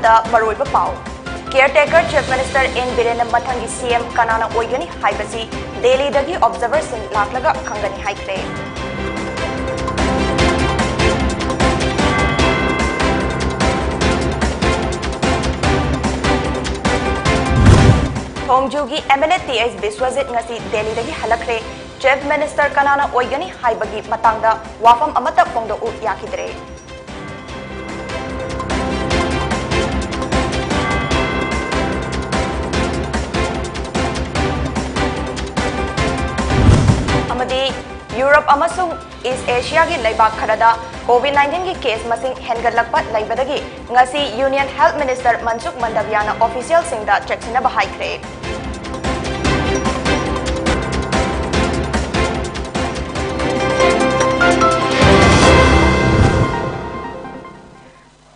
ꯃꯇꯝꯗ ꯃꯔꯨꯑꯣꯏꯕ ꯄꯥꯎ caretaker chief minister N Biren मथंगी सीएम कनाना ओइगनी हाइबसी दिल्लीदगी ऑब्जर्वर्सिंग लाखलगा खंगनी हाइख्रे थोंगजुगी एमएलए टीएस बिस्वजित ngasi दिल्लीदगी हलखरे चीफ मिनिस्टर कनाना ओइगनी हाइबगी मतंगदा वाफम अमता फोंगदो याखिद्रे यूरोप अमसुंग ईस्ट एशिया की लैबाक खरदा कोविड-19 की केस मसिंग हेनगलकपा लैबदगी ngasi union health minister Mansukh मंडवियाना ऑफिशियल सिंगदा चेक्सिनबा हाइख्रे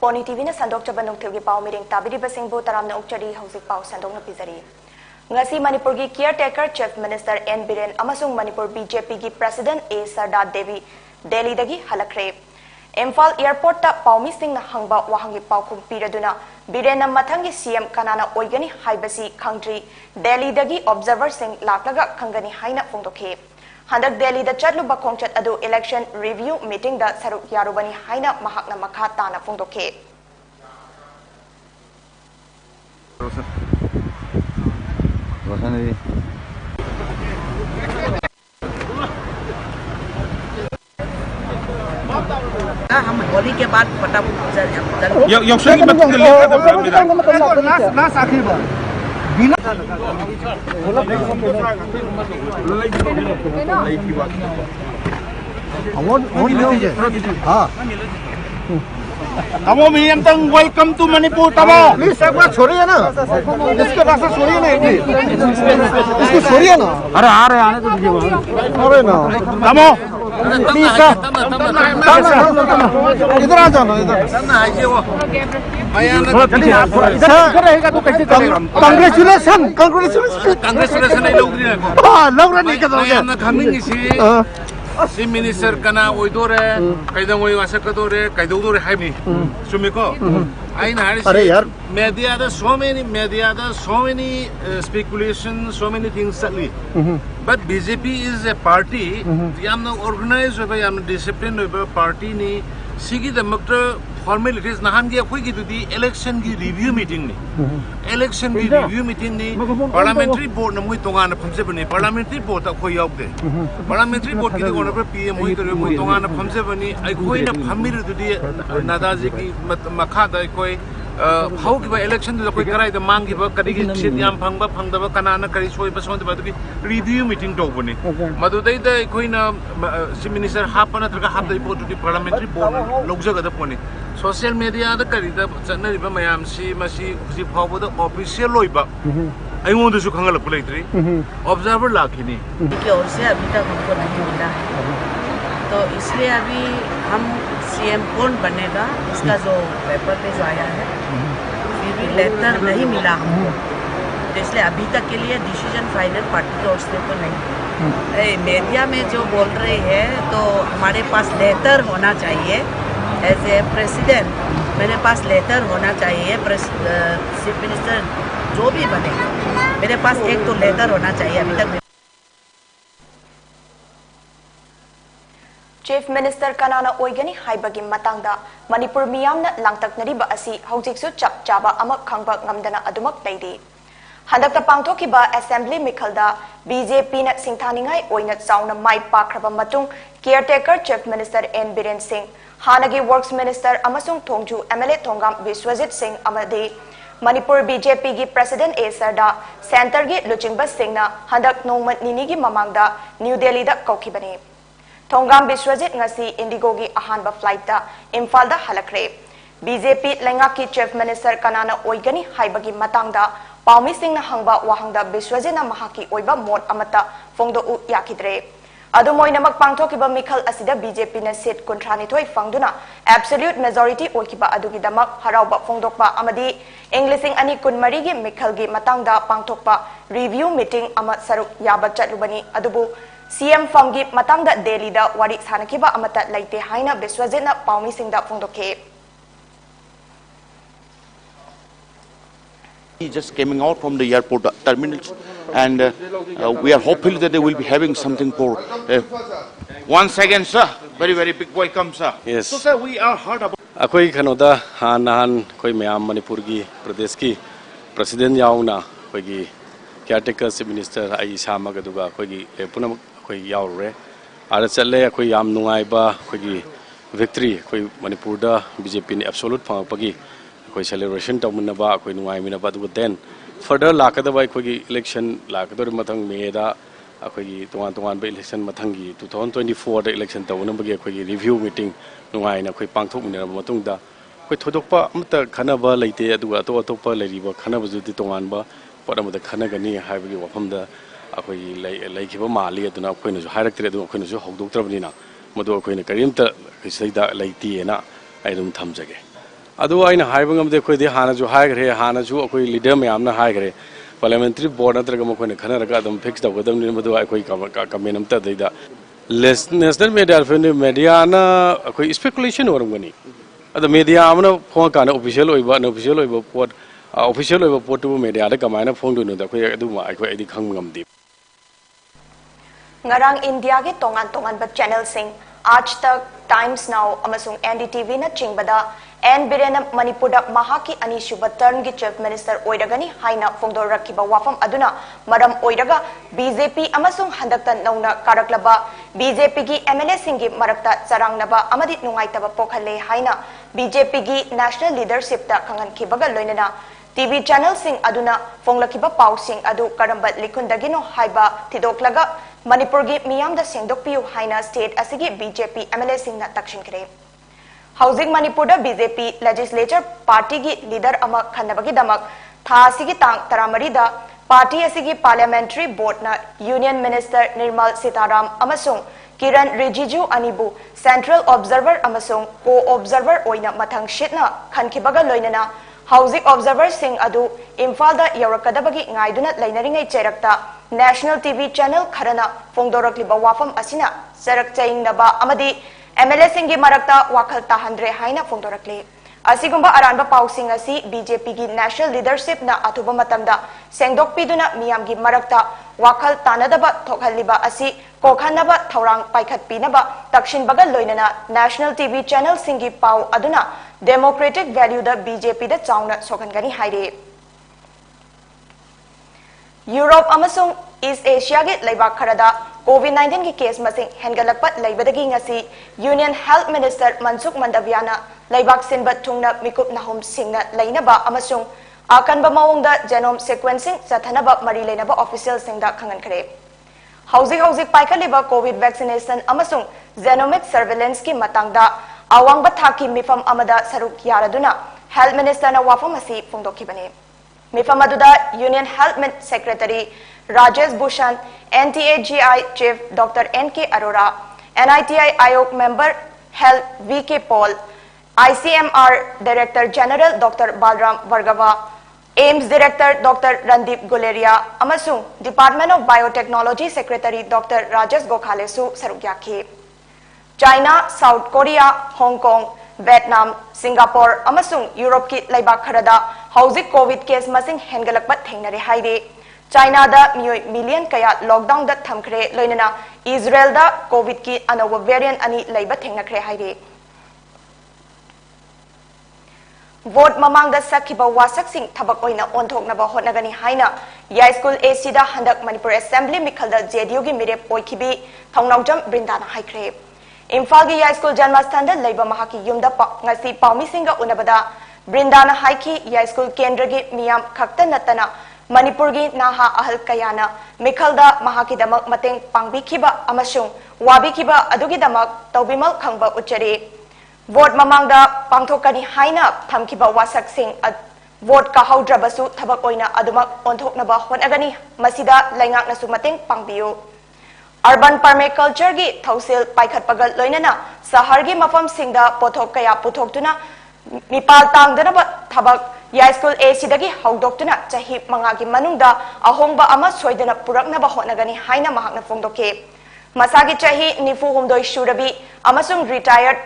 पोनी टीवी ने संदोकचबा नुक्थिलगी पाव मीटिंग ताबिरिबा सिंगबु तरामना उक्चरी हौजिक पाव संदोकना पिजरी ngasi Manipur की caretaker chief minister N Biren अमसुंग मणिपुर बीजेपी की प्रेसिडेंट ए सरदा देवी दिल्ली दगी हलखरे इम्फाल एयरपोर्ट ता पाउमी सिंह ना हंगबा वाहंगी पाउखुम पीरदुना बीरेन मथंगी सीएम कनाना ओइगनी हाइबसी खंगट्री दिल्ली दगी ऑब्जर्वर सिंह लाखलगा खंगनी हाइना फोंदोखे हंदक दिल्ली दा चटलुबा खोंगचत अदु इलेक्शन रिव्यू मीटिंग दा सरुक यारुबनी हाइना महाकना मखा ताना फोंदोखे हम होली के बाद फटाफट तमो मीडियम तंग वेलकम टू मणिपुर तमो प्लीज एक बार छोड़िए ना इसके रास्ता छोड़िए ना इसको छोड़िए ना अरे आ रहे आने तो दीजिए अरे ना तमो प्लीज इधर आ जाओ इधर आइए वो इधर रहेगा तो कैसे चलेगा कांग्रेचुलेशन नहीं लोग नहीं कर सी मिनिस्टर कना ओइदोरे कैदंगोइ वासकदोरे कैदौदोरे हाइबनी सुमिको आइना हारिस अरे यार media da so many speculation so many things sadly but BJP is a party yamna organized by yamna disciplined by party ni sigi the makta formalities nahan gi khoi gi dudi election gi review meeting ni election gi review meeting ni parliamentary board na moi tonga na phamse bani parliamentary board ta khoi yauk de parliamentary board ki gona pra pm moi to moi tonga na phamse bani ai khoi na phamir dudi nadaji ki makha da koi how ki election da koi karai da mang gi ba kadi gi sit yam phangba phangda ba kana na kari soi ba sonde ba du review meeting to bani madu dai da koi na chief minister hap na tra hap dai board du parliamentary board lokja ga da poni social media da kari da chanari ba mayam si masi ji phawba da official loi ba ai mon du su khangal pulai tri observer लाखिनी की ओर से अभी तक हमको नहीं मिला है तो इसलिए अभी हम सीएम कौन बनेगा इसका जो पेपर पे जो आया है फिर भी लेटर नहीं मिला हमको तो इसलिए अभी तक के लिए डिसीजन फाइनल पार्टी की ओर से तो नहीं मीडिया में जो बोल रहे हैं तो हमारे पास लेटर होना चाहिए एज ए प्रेसिडेंट मेरे पास लेटर होना चाहिए चीफ मिनिस्टर जो भी बने मेरे पास एक तो लेटर होना चाहिए अभी तक चीफ मिनिस्टर कनाना ओइगनी हाइबगी मतंगदा मणिपुर मियामना लांगतकनरिबा असि हौजिकसु चप चाबा अमक खंगबा ngamdana अदुमक लैदि हंदकता पांगथोकिबा असेंबली मिखलदा बीजेपी ना सिंथानिंगाई ओइना चाउना माइ पाखरबा मतुंग caretaker chief minister N Biren Singh हानगी वर्क्स मिनिस्टर अमसुंग थोंगजू एमएलए थोंगाम विश्वजित सिंह अमदे मणिपुर बीजेपी की प्रेसिडेंट ए सरदा सेंटर की लुचिंगबा सिंहना हंदक नोंगमत निनी की ममांगदा न्यू दिल्ली दा कौखिबने थोंगाम विश्वजित ngasi इंडिगो की अहानबा फ्लाइट दा इम्फाल दा हलखरे बीजेपी लेंगा की चीफ मिनिस्टर कनाना ओइगनी हाइबगी मतंगदा पाउमी सिंह ना हंगबा वाहंगदा विश्वजित ना महाकी ओइबा मोट अमता फोंगदो उ याखिद्रे अदु मोइनमक पांगथोकिबा मिखल असिदा बीजेपी ना सीट 32 फंगदुना एब्सोल्यूट मेजॉरिटी ओइकिबा अदुगिदमक हराउबा फोंगदोकबा अमदी इंग्लिशिंग अनि कुनमरी की मिखल की मतंगदा पांगथोकबा रिव्यू मीटिंग अमा सरुक याबा चटलुबनी अदुबु सीएम फम की मतंगदा दिल्ली दा वारी सानकिबा अमता लैते हाइना विश्वजित ना पाउमी सिंह दा फोंदोके Just coming out from the airport terminals, and we are hopeful that they will be having something for. Once again, sir, very big welcome, sir. Yes. So, sir, we are heard about. Akoi Kanoda Han Koi Mayam Manipur gi Pradesh ki President Yauna Koi gi Caretaker Minister Ai Sama Gaduga Koi gi Punam Koi Yaure Arachale Koi Yam Nungaiba Koi gi victory Koi Manipur da BJP ni absolute pagi Koi celebration Tamunaba Koi Nungai Minaba then further Lakadaba Koi election Lakador Matang Meda Akoi Tuan election Matangi 2024 election Tamunabagi Koi review meeting Nungai na Koi Pangtok Mina Matunda Koi Todopa Mata Kanaba Late Adua Topa Ladiba Kanabazu Tonganba Podama the Kanagani Highway Wapamda Akoi Lake Mali at the Naquin Hierarchy Queen of Doctor Nina Modo Queen Karimta Kisada Late and I don't Tamzage. Otherwise, in Hiving of the Koi Hanazu Hagre, Hanazu, Koi leader Mayamna Hagre, parliamentary board at the Gamakon Kanaka fixed up with them in Madu Akoi Kaminam Tadida. National Mediana speculation or money. The media amna phone kana official report to media ka maina phone do da khoi aduma ai khoi adi khangam di ngarang India ge tongan ba channel sing Aaj Tak, Times Now amasung NDTV na chingbada N Birena Manipur da mahaki ani shuba term gi chief minister oiragani haina phongdor rakhiba wafam aduna maram oiraga BJP amasung handakta nauna karaklaba BJP gi MLA singi marakta charangnaba amadi nungaitaba pokhale haina BJP gi national leadership ta khangan khibaga loinana TV channel sing aduna phonglakiba pau sing adu karamba likundagino haiba thidoklaga Manipur gi miyam da sengdokpiu haina state asigi BJP MLA sing na takshin kre Housing Manipur da BJP legislature party gi leader ama khanabagi damak tha asigi tang taramari da party asigi parliamentary board na union minister Nirmal Sitaram amasung Kiran Rijiju anibu central observer amasung co-observer oina mathang shitna khankibaga loinana housing observer sing adu Imphal da yarakadabagi ngaiduna lainaringai cherakta national TV channel kharana phongdorakliba wafam asina sarak chaingnaba amadi MLA singi marakta wakal tahandre haina phongdorakle asigumba aranba pausing asi BJP gi national leadership na atuba matamda sengdokpiduna miyamgi marakta wakal tanadaba thokhalliba asi kokhanaba thaurang paikhatpinaba takshin bagal loinana national TV channel singi pau aduna democratic value da BJP da chauna sokhangani haire Europe amasung East Asia ge laibak kharada COVID-19 ki case masing hengalakpat laibadagi ngasi Union Health Minister Mansukh Mandaviana laibak sinba thungna mikup nahum singna lainaba amasung akanba mawongda genome sequencing chathanaba mari lainaba official singda khangan khare hauzik paikaliba COVID vaccination amasung genomic surveillance ki matangda awangba thaki mifam amada saruk yaraduna Health Minister na wafam asi phongdokhibane mifam aduda Union Health Secretary Rajesh Bhushan, NTAGI Chief Dr. N.K. Arora, NITI Ayog Member Health V.K. Paul, ICMR Director General Dr. Balram Vargava, AIMS Director Dr. Randeep Guleria, amasung Department of Biotechnology Secretary Dr. Rajesh Gokhale su sarugyakhi. China, South Korea, Hong Kong, Vietnam, Singapore, amasung Europe ki laibak kharada hauzik COVID case masing hengalakpat thengnare haide. China da million kaya lockdown da thamkhre loinana Israel da COVID ki anowa variant ani laiba thengnakhre haire vote mamang da sakhiba wasak sing thabak oina onthoknaba hotnagani haina ya school AC da handak Manipur Assembly mikhal da JDU gi mirep oikhibi thongnaujam brindana haikre Imphal gi ya school janmasthan da laiba mahaki yumda ngasi paumi singa unabada brindana haiki ya school kendra gi miyam khakta natana Manipur gi naha ahal kayana mikhalda mahakidamak mateng pangbikhiba amasung wabikhiba adugidamak tawbimal khangba uchare vote mamangda pangthokani haina thamkhiba wasak sing vote ka haudrabasu thabak oina adumak onthoknaba honagani masida laingaknasu mateng pangbiyo urban permaculture gi thausil paikhat pagal loinana sahar gi mafam singda pothok kaya puthokduna mipal tangdanaba thabak Ya school AC dagi haudoktuna chahi mangagi manungda ahongba ama soidana puraknaba hotnagani haina mahakna phongdoke masagi chahi nifu humdoi shurabi amasung retired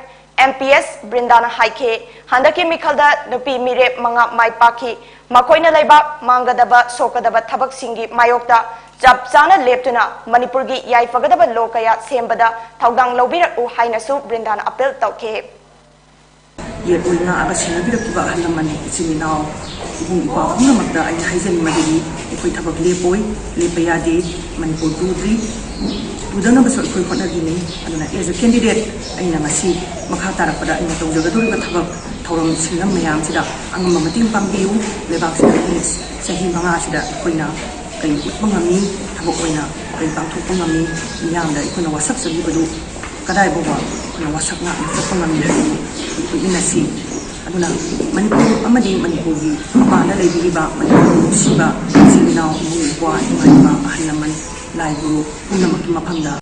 MPS Brindana haike handaki mikhalda nupi mire manga mai paki makoina laiba mangadaba sokadaba thabak singi mayokta jab chana leptuna Manipur gi yai fagadaba lokaya sembada thaudang lobira u hainasu Brindan appeal tawke ye ulna aga sinabira kiba halamani ichiminao ibung ipa hunamakda ai haizen madigi ikoi thabak lepoi lepayade Manipur dudri udana basol koi khona gini aduna as a candidate aina ngasi makha tarapada aina tawjagaduriba thabak thauram singam mayam sida angama mating pambiu lebak sida sahi manga sida koina kai utmangami thabak oina kai pangthopangami miyamda ikona wasak sabibadu kadai bowa kuna wasak na sapangami inasi aduna Manipur amadi Manipur gi amana lebiba Manipur siba sinau muwa imaiba ahlaman laiguru unamaki maphamda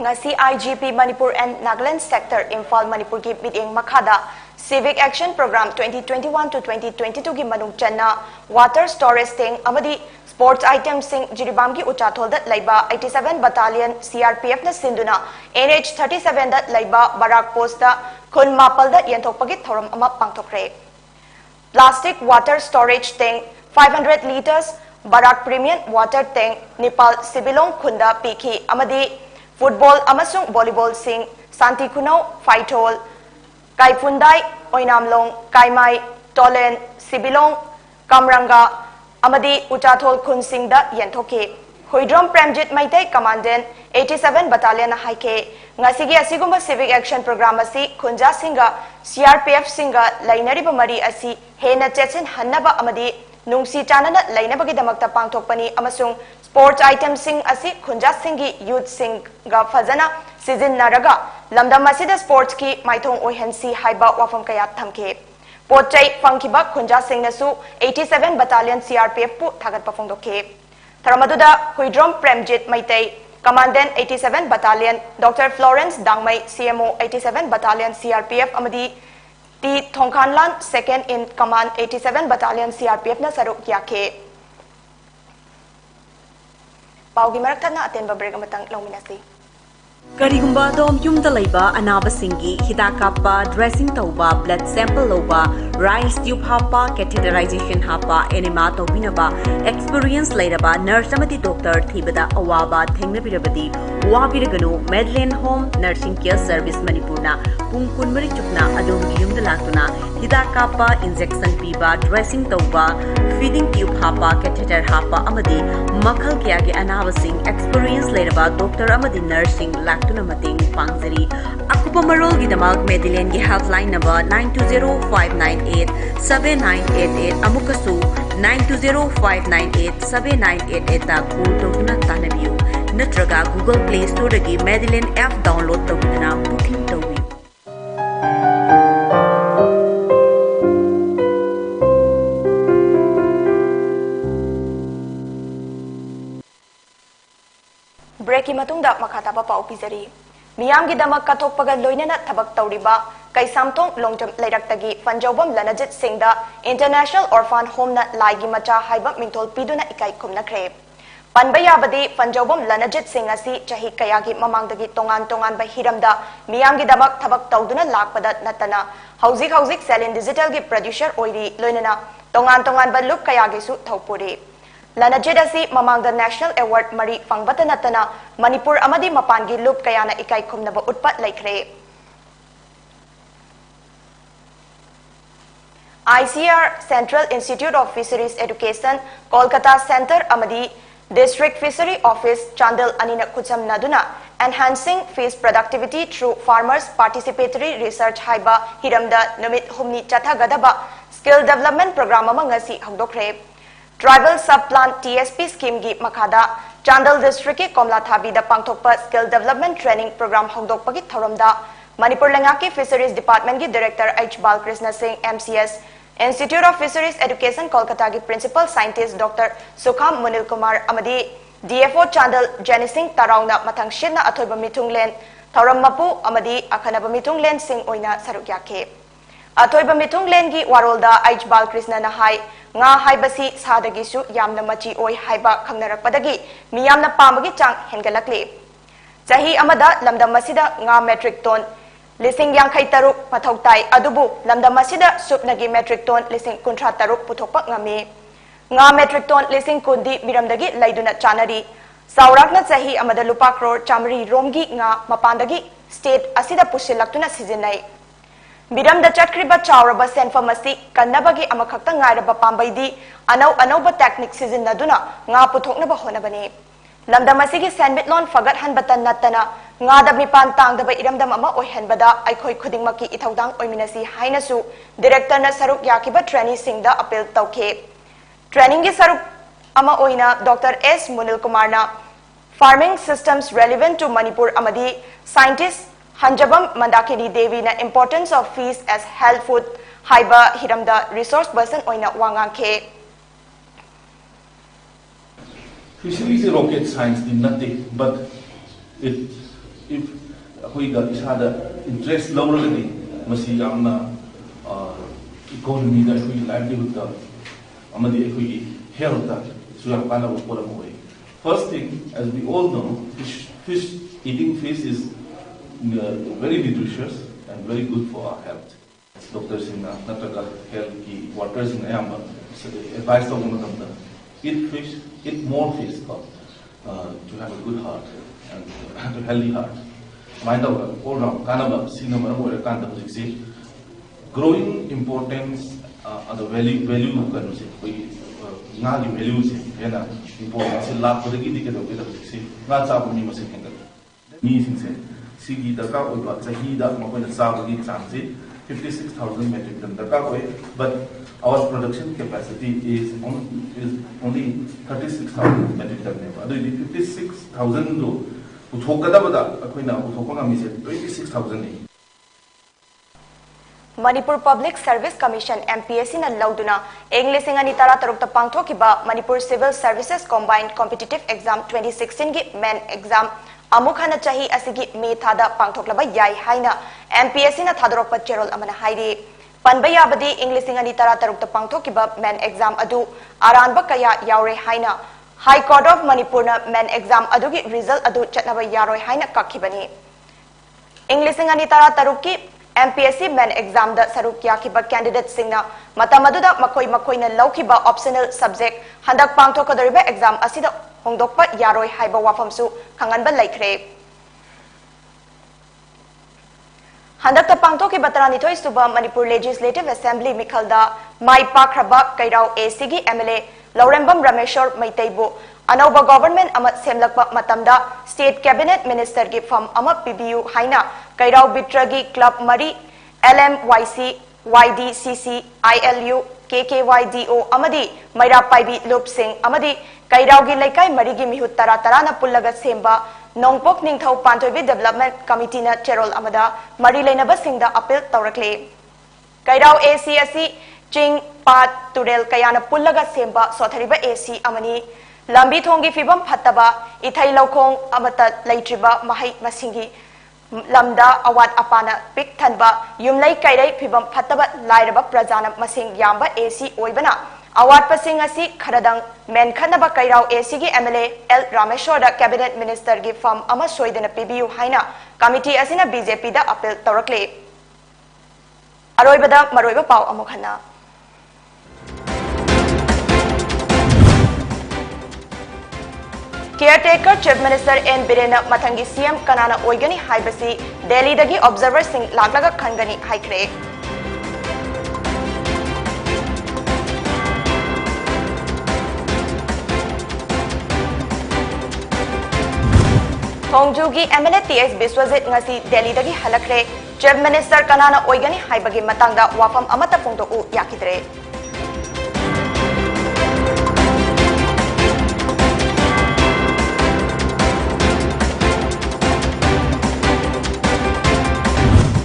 ngasi IGP Manipur and Nagaland sector Imphal Manipur gi bidding makhada Civic Action Program 2021 to 2022 gi manung channa water storage tank amadi sports items sing Jiribam gi Uchatol da laiba 87 Battalion CRPF na sinduna NH 37 da laiba Barak Post da Khun Mapal da yanthokpagi thoram ama pangthokre plastic water storage tank 500 liters Barak Premium water tank Nepal Sibilong Khunda Piki amadi football amasung volleyball sing Santi Kunau Faitol Kaipundai Oinamlong Kaimai Tolen Sibilong Kamranga amadi Uchathol Khun Singh da yenthoke Hoidrom Premjit Maitai Commandant 87 Battalion haike ngasigi asigumba civic action program asi Khunja Singha CRPF Singha lainariba mari asi hena chetsin hannaba amadi nungsi chanana lainabagi damakta pangthokpani amasung sports items sing asi Khunja Singhi youth sing ga fazana season naraga lamdam asida sports ki maithong oihansi haiba wafam kaya thamke pochai fangkiba Khunja Singh nasu 87 Battalion CRPF pu thagat pafongdoke Tharamaduda Huidrom Premjit Maitai Commandant 87 Battalion Dr. Florence Dangmai CMO 87 Battalion CRPF amadi T Thongkhanlan second in command 87 Battalion CRPF na saruk yake Paugi marakthana atenba break amatang longminasi Karigumba dom yumda laiba anaba singi hidakapa dressing tauba blood sample loba rice tube hapa catheterization hapa enema tobinaba experience lairaba nurse amati doctor thibada awaba thengnabirabadi wabiraganu Medlane Home Nursing Care Service Manipurna pungkun mari chukna adom yumda latuna hidakapa injection piba dressing tauba feeding tube hapa catheter hapa amadi makhal kya ge anaba sing experience lairaba doctor amadi nursing tuna mating pangzari akupa marol gi damak Medlane gi helpline number 9205987988 amukasu 9205987988 ta call toguna tanabiu natraga Google Play Store dagi Medlane app download toguna booking tawi Break matungda makataba pa upizari miyam gi damak kathokpaga loinana thabak tawriba kaisamthong longjam lairaktagi fanjawbam lanajit singda International Orphan Home na laigi macha haiba mingtol piduna ikai khumnakre panba yabadi fanjawbam lanajit sing asi chahi kayagi mamangdagi tongan ba hiramda miyam gi damak thabak tawduna lakpada natana hauzik Selin Digital gi producer oiri loinana tongan ba loop kayagi su thopuri Lanajit asi mamangda National Award Mari Fangbata Natana Manipur amadi mapangi loop kayana ikai khumnaba utpat laikre ICR Central Institute of Fisheries Education Kolkata Center amadi District Fishery Office Chandel anina kucham naduna enhancing fish productivity through farmers participatory research haiba hiramda numit humni chatha gadaba skill development program amangasi hangdokre Tribal Subplant TSP scheme gi makhada Chandel District ki Komla Thabi da pangthokpa skill development training program hongdokpagi thoramda Manipur Langaki Fisheries Department ki Director H Balkrishna Singh MCS Institute of Fisheries Education Kolkata ki Principal Scientist Dr. Sukham Munil Kumar amadi DFO Chandel Jenny Singh Tarauna mathang shinna athoiba mitunglen thoram mapu amadi akhanaba mitunglen Singh oina saruk yake athoiba mitunglen gi warolda H Balkrishna na hai nga haibasi sadagisu yamna machi oi haiba khangnarakpadagi miyamna pambagi chang hengalakli chahi amada lamdam masida nga metric ton लिसिंग यांखै तरुक मथौ ताई अदुबु लमदम असिदा सुपनगी metric ton लिसिंग कुंथ्रा तरुक पुथोकपा ngami nga metric ton लिसिंग कुंदी मिरमदगी लैदुना चानरी सावराकना चाही अमदा लुपा करोड़ चामरी रोमगी nga मपांदगी स्टेट असिदा पुसिलक्तुना सिजिनai मिरमदा चटख्रिबा चावरबा सेनफम असि कन्नबगी अमखक्ता ngairaba पांबैदी अनौ टेक्निक सिजिनदुना nga पुथोकनबा होनबनी लमदम असिगी सेनमिटलोन फगत हनबतन नत्तना ngaदा मिपान तांगदबा इरमदम अमा ओइहनबदा अइखोइ खुदिंगमकी इथौदांग ओइमिनसी हाइनसु डायरेक्टर ना सरुक याकिबा ट्रेनी सिंगदा अपील तौखे ट्रेनिंग की सरुक अमा ओइना डॉक्टर एस मुनिल कुमार ना farming systems relevant to Manipur अमदी साइंटिस्ट हंजबम मंदाकिनी देवी ना importance of fish as health food हाइबा हिरमदा रिसोर्स पर्सन ओइना वांगांखे Fisheries is rocket science in nothing, but if we got isada interest locally, masi amna economy that we livelihood da, amadi we health da, so am kana upora moy. First thing, as we all know, eating fish is very nutritious and very good for our health. Doctors in Nataka health ki waters in ayamba advice of one eat fish, eat more fish to have a good heart and have a healthy heart. Mind our all round kanaba sinama or kanta say growing importance of the value kan say we nga gi value say yana importance la podagi dikado say nga cha bu mi ma say kenga mi sing say sigi da ka oi ba sahi da ma ko na sa bu gi chance 56,000 metric ton da ka oi but our production capacity is only 36,000 metric ton. Ado 56,000 do uthokada bada akoina uthokona mi se 26,000 ni. Manipur Public Service Commission MPSC na lauduna English ngani tara tarukta pangthokiba Manipur Civil Services Combined Competitive Exam 2016 gi main exam amukhana chahi asigi me thada pangthoklaba yai haina MPSC na thadorokpa cherol amana hairi Panbayabadi English ngani tara tarukta pangthokiba main exam adu aranba kaya yaure haina High Court of Manipur na main exam adugi result adu chatnaba yaroi haina kakhibani English ngani tara taruki MPSC main exam da saruk yakiba candidate singna matamaduda makoi na laukiba optional subject handak pangthokadoriba exam asida hongdokpa yaroi haiba wafamsu khanganba laikre Handak tapangto ki batarani thoi suba Manipur Legislative Assembly Mikhalda Mai Pakraba Kairao ACG MLA Laurembam Rameshwar Maitaibu Anauba government amat semlakpa matamda State Cabinet Minister gi fam amat PBU haina Kairao Bitragi Club Mari LMYC YDCC ILU KKYDO amadi Maira Paibi Loop Singh amadi Kairao gi laikai mari gi mihut tara na pullaga semba Nongpok Ningthau Pantoibi Development Committee na Cherol Amada Mari Lainaba Singda appeal Taurakle Kairao AC Ching Pat Turel Kayana Pullaga Semba Sothariba AC Amani Lambi Thongi Fibam Pataba Ithai Laukong Amata Laitriba Mahai Masingi Lamda Awat Apana Pik Thanba Yumlai Kairai Fibam Pataba Lairaba Prajana Masing Yamba AC Oibana Awat Pasing asi Kharadang Men Khanaba Kairao ACG MLA L Rameshwar da Cabinet Minister gi fam ama soidana PBU haina committee asina BJP da appeal taurakle Aroibada maroiba pau amukhana Caretaker Chief Minister N Birena Mathangi CM Kanana Oigani haibasi Delhi dagi observer sing laglaga khangani haikre Hongjugi MLA TS Biswajit ngasi Delhi dagi halakre Chief Minister Kanana Oigani haibagi matangda wafam amata phongdoku yakidre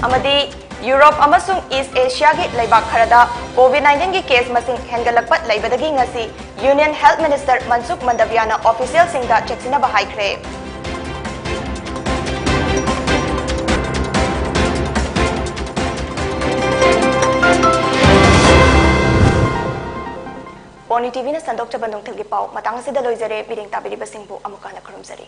Amadi Europe amasung East Asia gi laibak kharada COVID-19 gi case masing hengalakpat laibadagi ngasi Union Health Minister Mansukh Mandaviana official singda checksina bahaikre Pony TV na sandok cha bandong tilgi pau matang si daloy zare biring tabiri basing bu amukana kurumzari